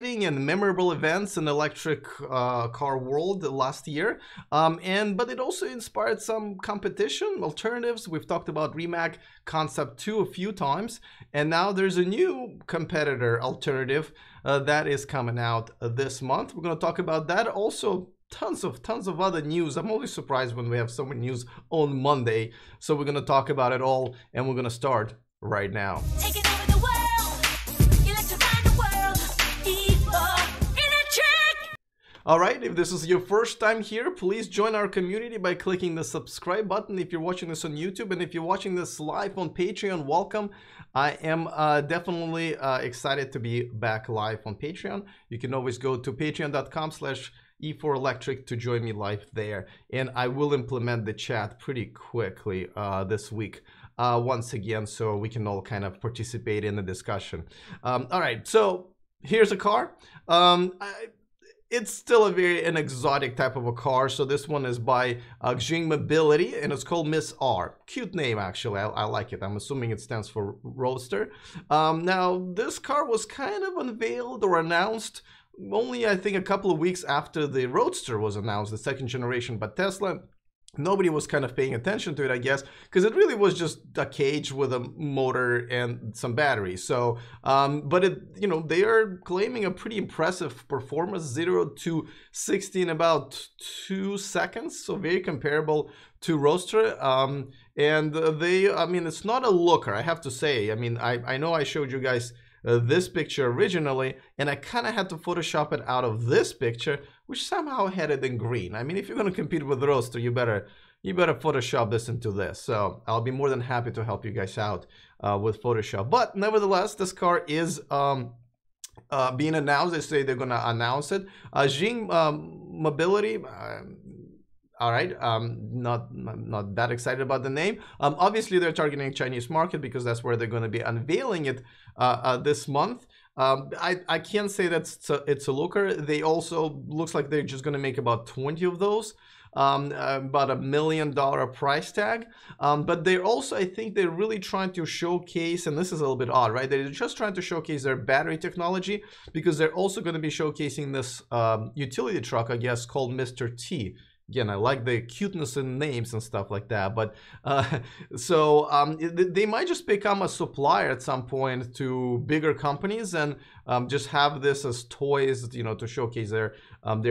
and memorable events in electric car world last year, but it also inspired some competition alternatives. We've talked about Rimac Concept 2 a few times, and now there's a new competitor alternative that is coming out this month. We're going to talk about that. Also tons of other news. I'm always surprised when we have so much news on Monday, so we're going to talk about it all, and we're going to start right now. Taking over the world, electrifying the world, electric. All right, if this is your first time here, please join our community by clicking the subscribe button if you're watching this on YouTube, and if you're watching this live on Patreon, welcome. I am definitely excited to be back live on Patreon. You can always go to patreon.com/E4Electric to join me live there, and I will implement the chat pretty quickly this week. Once again, so we can all kind of participate in the discussion. All right, so here's a car. It's still an exotic type of a car. So this one is by Xing Mobility, and it's called Miss R. Cute name, actually. I like it. I'm assuming it stands for Roadster. Now, this car was kind of unveiled or announced only, I think, a couple of weeks after the Roadster was announced, the second generation by Tesla. Nobody was kind of paying attention to it, I guess, because it really was just a cage with a motor and some batteries. So, but they are claiming a pretty impressive performance, 0 to 60 in about 2 seconds. So very comparable to Roadster. And it's not a looker, I have to say. I mean, I know I showed you guys this picture originally, and I kind of had to Photoshop it out of this picture, which somehow had it in green. I mean, if you're going to compete with Roadster, you better Photoshop this into this. So I'll be more than happy to help you guys out with Photoshop. But nevertheless, this car is being announced. They say they're going to announce it. Xing Mobility. All right, not that excited about the name. Obviously, they're targeting Chinese market because that's where they're going to be unveiling it this month. I can't say that it's a looker. They also looks like they're just going to make about 20 of those, about $1 million price tag. But they're also, I think they're really trying to showcase, and this is a little bit odd, right? They're just trying to showcase their battery technology because they're also going to be showcasing this utility truck, I guess, called Mr. T. Again, I like the cuteness in names and stuff like that, but they might just become a supplier at some point to bigger companies and just have this as toys, to showcase their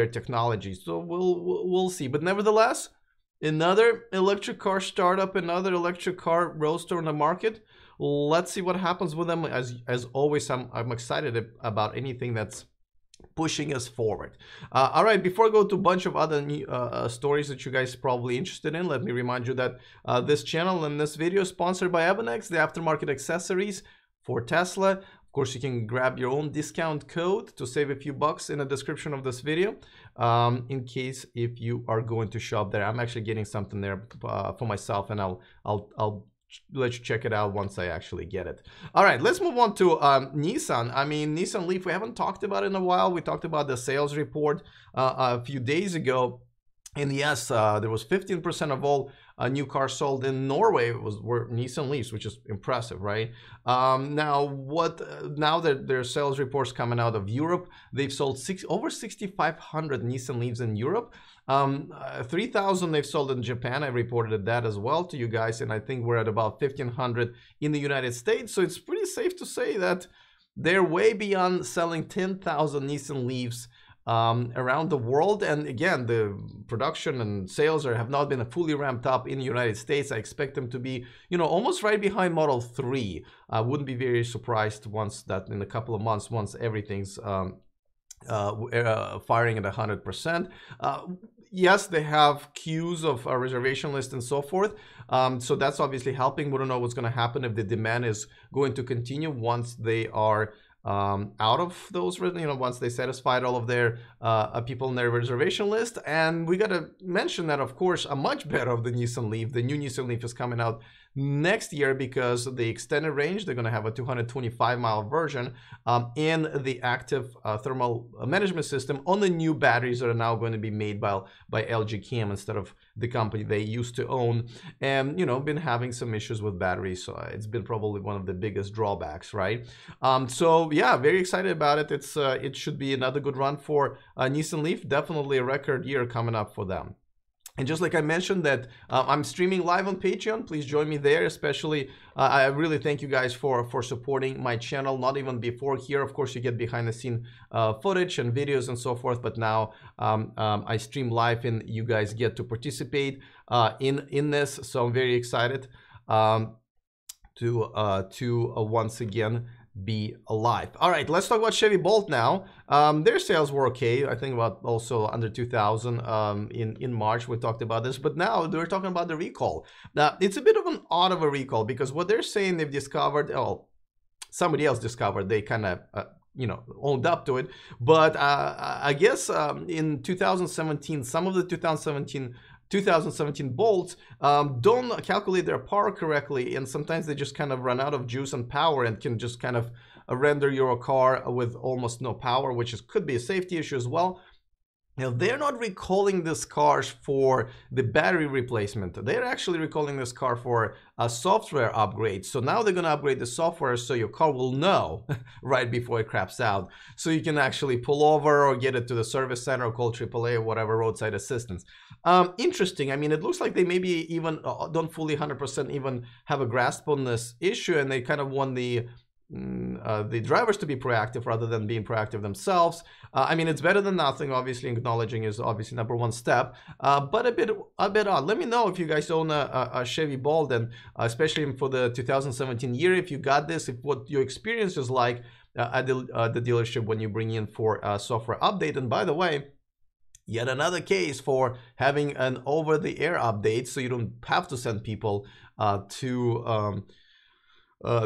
technology. So we'll see. But nevertheless, another electric car startup, another electric car Roadster on the market. Let's see what happens with them. As always, I'm excited about anything that's pushing us forward. All right, before I go to a bunch of other new, stories that you guys are probably interested in, let me remind you that this channel and this video is sponsored by Abonex, the aftermarket accessories for Tesla. Of course, you can grab your own discount code to save a few bucks in the description of this video, in case if you are going to shop there. I'm actually getting something there for myself, and I'll let you check it out once I actually get it. All right, let's move on to Nissan. I mean, Nissan Leaf, we haven't talked about it in a while. We talked about the sales report a few days ago. And yes, there was 15% of all new cars sold in Norway were Nissan Leafs, which is impressive, right? Now that their sales reports coming out of Europe, they've sold over 6,500 Nissan Leafs in Europe. 3,000 they've sold in Japan. I reported that as well to you guys, and I think we're at about 1,500 in the United States. So it's pretty safe to say that they're way beyond selling 10,000 Nissan Leafs around the world. And again, the production and sales have not been fully ramped up in the United States. I expect them to be, almost right behind Model 3. I wouldn't be very surprised once that in a couple of months, once everything's firing at 100%. Yes, they have queues of a reservation list and so forth. So that's obviously helping. We don't know what's going to happen if the demand is going to continue once they are out of those, once they satisfied all of their people in their reservation list. And we got to mention that, of course, a much better of the Nissan Leaf. The new Nissan Leaf is coming out next year because of the extended range. They're going to have a 225-mile version and the active thermal management system on the new batteries that are now going to be made by LG Chem instead of the company they used to own. And, you know, been having some issues with batteries. So it's been probably one of the biggest drawbacks, right? So yeah, very excited about it. It should be another good run for Nissan Leaf. Definitely a record year coming up for them. And just like I mentioned that I'm streaming live on Patreon, please join me there. Especially, I really thank you guys for supporting my channel. Not even before here, of course, you get behind the scene footage and videos and so forth. But now I stream live and you guys get to participate in this. So I'm very excited to once again be alive. All right, let's talk about Chevy Bolt now. Their sales were okay. I think about also under 2,000 in March. We talked about this, but now they're talking about the recall. Now it's a bit of an odd of a recall because what they're saying they've discovered, oh, somebody else discovered. They kind of you know, owned up to it. But I guess in 2017, some of the 2017 Bolts don't calculate their power correctly, and sometimes they just kind of run out of juice and power and can just kind of render your car with almost no power, which could be a safety issue as well. Now, they're not recalling this car for the battery replacement. They're actually recalling this car for a software upgrade. So now they're going to upgrade the software so your car will know right before it craps out. So you can actually pull over or get it to the service center or call AAA or whatever, roadside assistance. Interesting. I mean, it looks like they maybe even don't fully 100% even have a grasp on this issue, and they kind of want the drivers to be proactive rather than being proactive themselves. I mean, it's better than nothing. Obviously, acknowledging is obviously number one step, but a bit odd. Let me know if you guys own a Chevy Bolt, and especially for the 2017 year, if you got this, if what your experience is like at the dealership when you bring in for a software update. And by the way, yet another case for having an over-the-air update, so you don't have to send people to your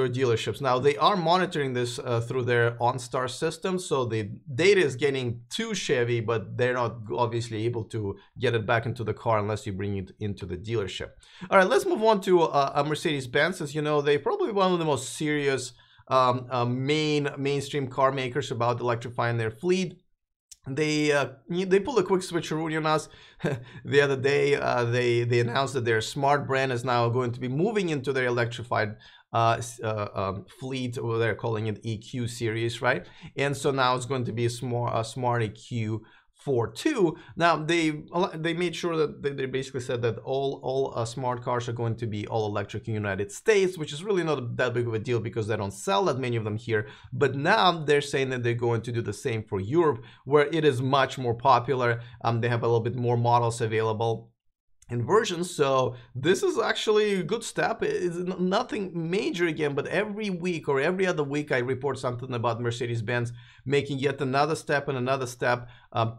dealerships. Now they are monitoring this through their OnStar system, so the data is getting to Chevy, but they're not obviously able to get it back into the car unless you bring it into the dealership. All right, let's move on to a Mercedes-Benz. As you know, they're probably one of the most serious mainstream car makers about electrifying their fleet. They pulled a quick switcheroo on us the other day. They announced that their smart brand is now going to be moving into their electrified fleet, or they're calling it EQ series, right? And so now it's going to be a smart EQ 4.2. Now they made sure that they basically said that all smart cars are going to be all electric in the United States, which is really not that big of a deal because they don't sell that many of them here. But now they're saying that they're going to do the same for Europe, where it is much more popular. They have a little bit more models available in versions. So this is actually a good step. It's nothing major again, but every week or every other week I report something about Mercedes-Benz making yet another step and another step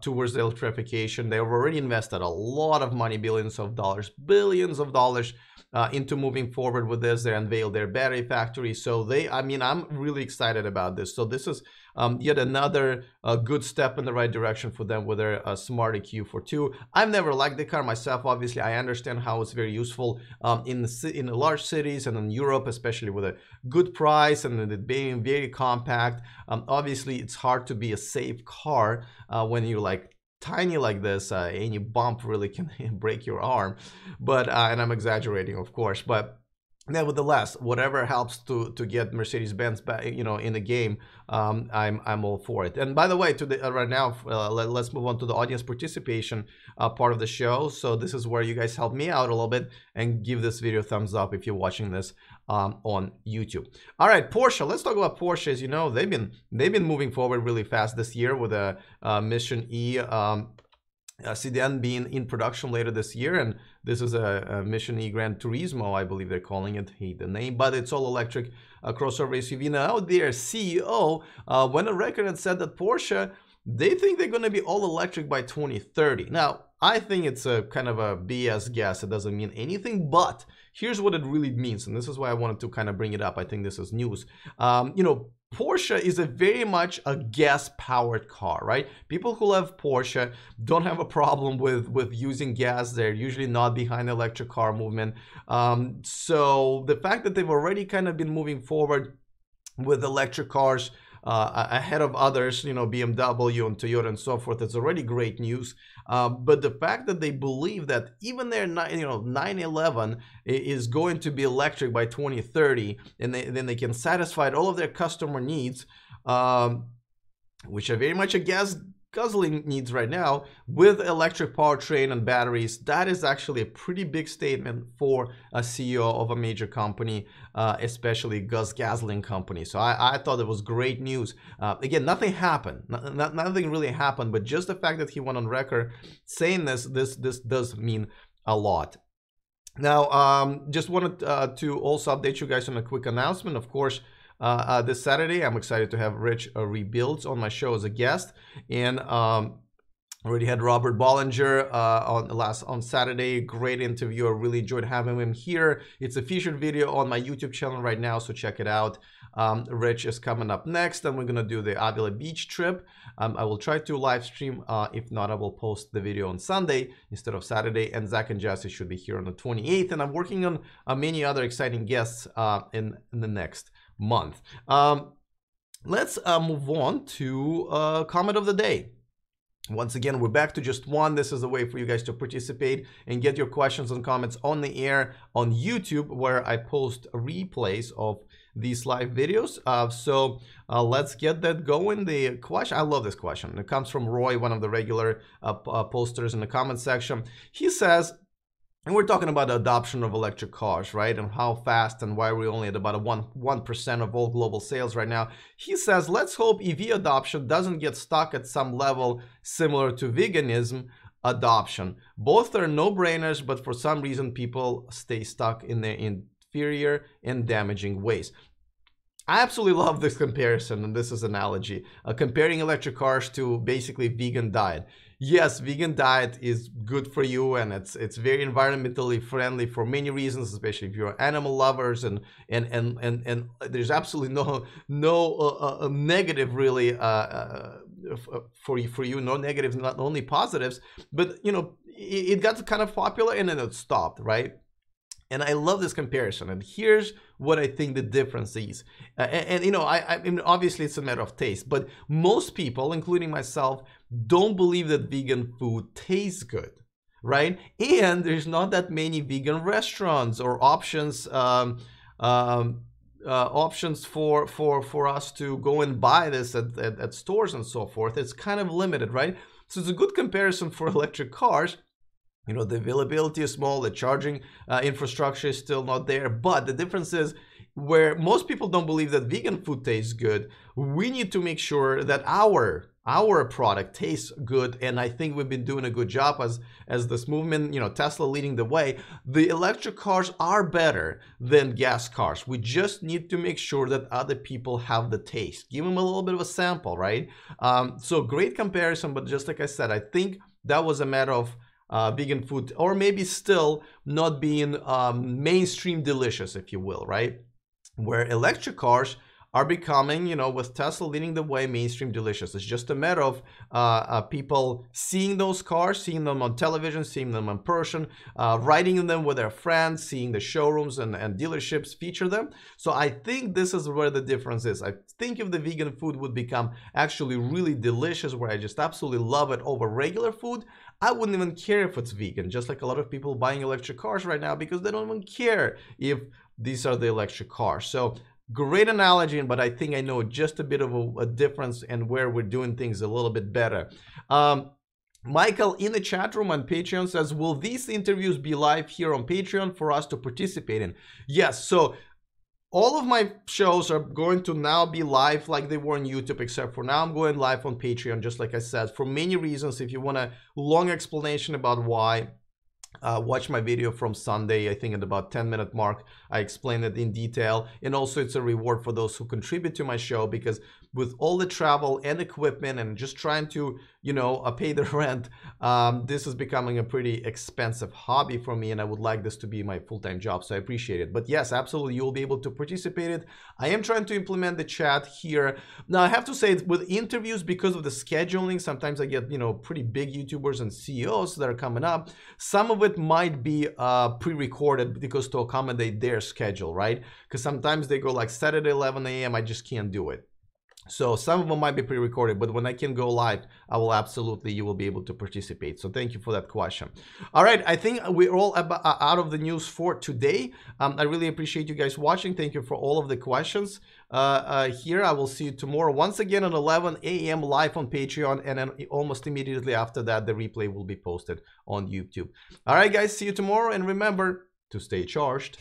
towards the electrification. They've already invested a lot of money, billions of dollars into moving forward with this. They unveiled their battery factory. So I'm really excited about this. So this is yet another good step in the right direction for them with their smart EQ 4.2. I've never liked the car myself. Obviously, I understand how it's very useful in the large cities and in Europe, especially with a good price and it being very compact. Obviously, it's hard to be a safe car when you're like tiny like this. Any bump really can break your arm. But and I'm exaggerating, of course, but nevertheless, whatever helps to get Mercedes-Benz back, you know, in the game, I'm all for it. And by the way, right now, let's move on to the audience participation part of the show. So this is where you guys help me out a little bit and give this video a thumbs up if you're watching this on YouTube. All right, Porsche. Let's talk about Porsche. As you know, they've been moving forward really fast this year with a Mission E sedan being in production later this year, and this is a Mission E Gran Turismo, I believe they're calling it. Hate the name, but it's all electric crossover SUV. Now their CEO went on record and said that Porsche, they think they're going to be all electric by 2030. Now I think it's a kind of a BS guess. It doesn't mean anything, but here's what it really means, and this is why I wanted to kind of bring it up. I think this is news. You know, Porsche is a very much a gas-powered car, right? People who love Porsche don't have a problem with using gas. They're usually not behind the electric car movement. So the fact that they've already kind of been moving forward with electric cars ahead of others, you know, BMW and Toyota and so forth, it's already great news. But the fact that they believe that even their 911 is going to be electric by 2030, and then they can satisfy all of their customer needs, which are very much a gas guzzling needs right now, with electric powertrain and batteries, that is actually a pretty big statement for a CEO of a major company, especially guzzling company. So I thought it was great news. Again, nothing happened, nothing really happened, but just the fact that he went on record saying this does mean a lot. Now, just wanted to also update you guys on a quick announcement. Of course, this Saturday, I'm excited to have Rich Rebuilds on my show as a guest, and already had Robert Bollinger on Saturday. Great interview. I really enjoyed having him here. It's a featured video on my YouTube channel right now, so check it out. Rich is coming up next, and we're gonna do the Avila Beach trip. I will try to live stream. If not, I will post the video on Sunday instead of Saturday. And Zach and Jesse should be here on the 28th. And I'm working on many other exciting guests in the next month. Let's move on to comment of the day. Once again, we're back to just one. This is a way for you guys to participate and get your questions and comments on the air on YouTube, where I post replays of these live videos. So let's get that going. The question, I love this question. It comes from Roy, one of the regular posters in the comment section. He says, and we're talking about the adoption of electric cars, right? And how fast and why we're only at about 1% of all global sales right now. He says, let's hope EV adoption doesn't get stuck at some level similar to veganism adoption. Both are no-brainers, but for some reason people stay stuck in their inferior and damaging ways. I absolutely love this comparison, and this is analogy. Comparing electric cars to basically vegan diet. Yes, vegan diet is good for you, and it's very environmentally friendly for many reasons, especially if you're animal lovers, and there's absolutely no negative really for you, no negatives, not only positives. But you know, it got kind of popular and then it stopped, right? And I love this comparison, and here's what I think the difference is. And you know, I mean, obviously it's a matter of taste, but most people, including myself, don't believe that vegan food tastes good, right? And there's not that many vegan restaurants or options options for us to go and buy this at stores and so forth. It's kind of limited, right? So it's a good comparison for electric cars. You know, the availability is small, the charging infrastructure is still not there, but the difference is, where most people don't believe that vegan food tastes good, we need to make sure that our product tastes good. And I think we've been doing a good job as this movement, you know, Tesla leading the way. The electric cars are better than gas cars. We just need to make sure that other people have the taste. Give them a little bit of a sample, right? So great comparison, but just like I said, I think that was a matter of vegan food, or maybe still not being mainstream delicious, if you will, right? Where electric cars are becoming, you know, with Tesla leading the way, mainstream delicious. It's just a matter of people seeing those cars, seeing them on television, seeing them in person, riding in them with their friends, seeing the showrooms and dealerships feature them. So I think this is where the difference is. I think if the vegan food would become actually really delicious, where I just absolutely love it over regular food, I wouldn't even care if it's vegan, just like a lot of people buying electric cars right now because they don't even care if these are the electric cars. So great analogy, but I think I know just a bit of a difference and where we're doing things a little bit better. Michael in the chat room on Patreon says, will these interviews be live here on Patreon for us to participate in? Yes, so all of my shows are going to now be live like they were on YouTube, except for now I'm going live on Patreon, just like I said, for many reasons. If you want a long explanation about why, watch my video from Sunday. I think at about 10-minute mark, I explained it in detail. And also it's a reward for those who contribute to my show, because with all the travel and equipment and just trying to, you know, pay the rent, this is becoming a pretty expensive hobby for me, and I would like this to be my full-time job, so I appreciate it. But yes, absolutely, you will be able to participate in it. I am trying to implement the chat here. Now, I have to say, with interviews, because of the scheduling, sometimes I get, you know, pretty big YouTubers and CEOs that are coming up. Some of it might be pre-recorded because to accommodate their schedule, right? Because sometimes they go like Saturday 11 a.m. I just can't do it. So some of them might be pre-recorded, but when I can go live, I will absolutely, you will be able to participate. So thank you for that question. All right, I think we're all out of the news for today. I really appreciate you guys watching. Thank you for all of the questions here. I will see you tomorrow once again at 11 a.m. live on Patreon, and then almost immediately after that, the replay will be posted on YouTube. All right, guys, see you tomorrow, and remember to stay charged.